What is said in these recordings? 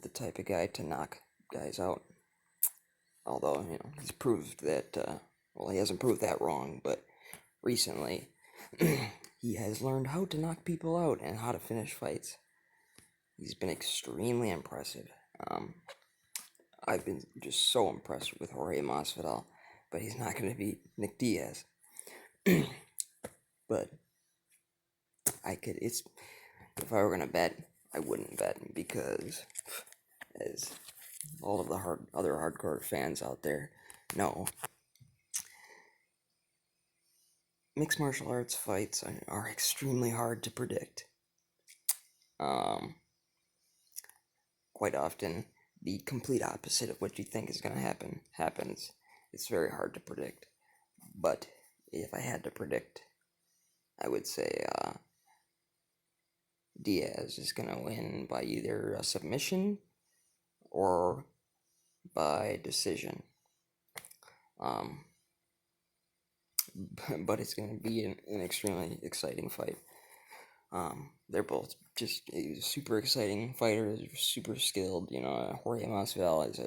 the type of guy to knock guys out. Although, he's proved that, well, he hasn't proved that wrong, but recently he has learned how to knock people out and how to finish fights. He's been extremely impressive. I've been just so impressed with Jorge Masvidal, but he's not going to beat Nick Diaz. But it's if I were gonna bet, I wouldn't bet because, as all of the other hardcore fans out there know, mixed martial arts fights are extremely hard to predict. Quite often, the complete opposite of what you think is gonna happen happens. It's very hard to predict. But if I had to predict, I would say Diaz is gonna win by either a submission or by decision. Um, but it's going to be an extremely exciting fight. They're both just super exciting fighters, super skilled. Jorge Masvidal is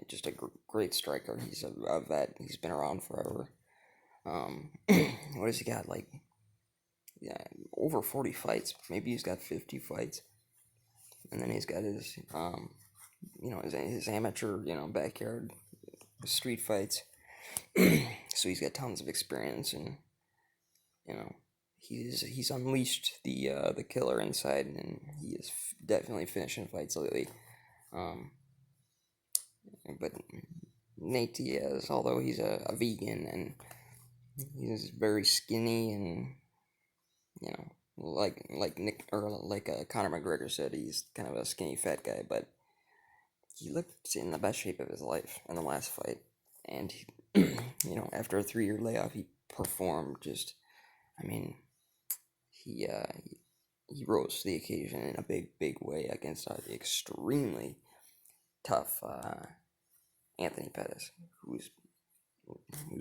just a great striker. He's a vet. He's been around forever. What has he got? Like, yeah, over 40 fights. Maybe he's got 50 fights. And then he's got his, his amateur, backyard street fights. So he's got tons of experience, and he's unleashed the killer inside, and he is definitely finishing fights lately. But Nate Diaz, although he's a vegan and he's very skinny, and like Nick or like Conor McGregor said, he's kind of a skinny fat guy, but he looked in the best shape of his life in the last fight, and after a 3-year layoff, he performed just. I mean, he rose to the occasion in a big way against an extremely tough Anthony Pettis, who's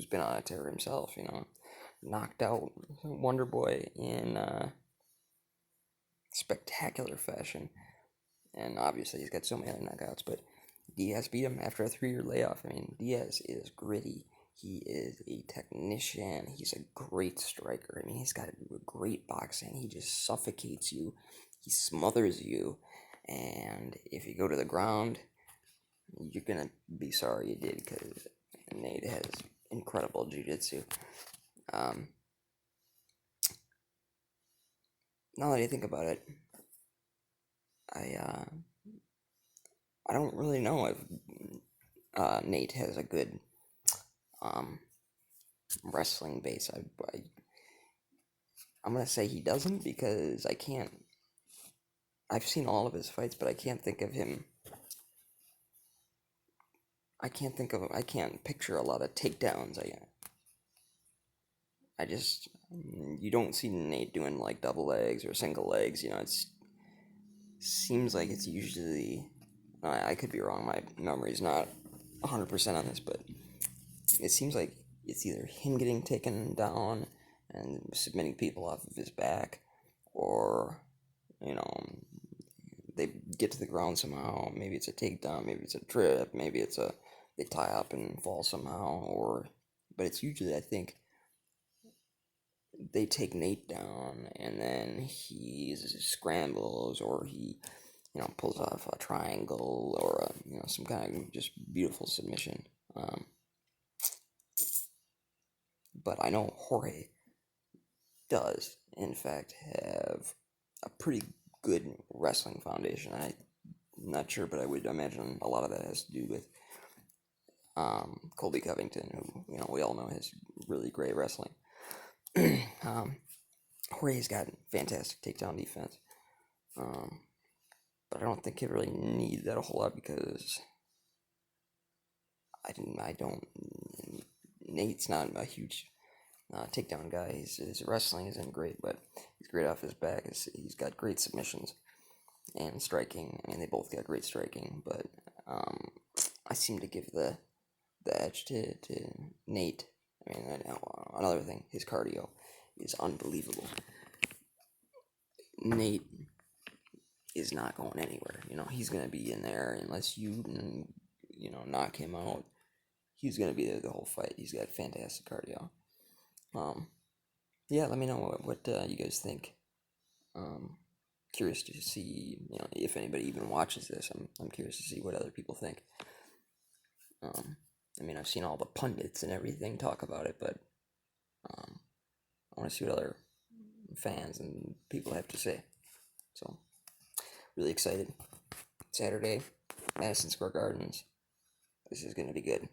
been on a tear himself. Knocked out Wonder Boy in spectacular fashion, and obviously he's got so many other knockouts. But Diaz beat him after a 3-year layoff. I mean, Diaz is gritty. He is a technician. He's a great striker. I mean, he's got great boxing. He just suffocates you. He smothers you. And if you go to the ground, you're going to be sorry you did, because Nate has incredible jiu-jitsu. Now that I think about it, I don't really know if Nate has a good wrestling base. I'm gonna say he doesn't, because I've seen all of his fights, but I can't think of him. I can't picture a lot of takedowns. You don't see Nate doing like double legs or single legs. It seems like it's usually. I could be wrong. My memory's not 100% on this, but it seems like it's either him getting taken down and submitting people off of his back, or they get to the ground somehow. Maybe it's a takedown, maybe it's a trip, maybe they tie up and fall somehow, but it's usually, I think, they take Nate down and then he scrambles, or he pulls off a triangle, or some kind of just beautiful submission. But I know Jorge does, in fact, have a pretty good wrestling foundation. I'm not sure, but I would imagine a lot of that has to do with Colby Covington, who we all know has really great wrestling. Jorge's got fantastic takedown defense, but I don't think he really needs that a whole lot, because I don't. Nate's not a huge takedown guy. His wrestling isn't great, but he's great off his back. He's got great submissions and striking. I mean, they both got great striking, but I seem to give the edge to Nate. I mean, another thing, his cardio is unbelievable. Nate is not going anywhere. He's gonna be in there unless you knock him out. He's gonna be there the whole fight. He's got fantastic cardio. Um, yeah, let me know what you guys think. Um, Curious to see, if anybody even watches this. I'm curious to see what other people think. Um, I've seen all the pundits and everything talk about it, but um, I want to see what other fans and people have to say. So, really excited. Saturday, Madison Square Gardens. This is going to be good.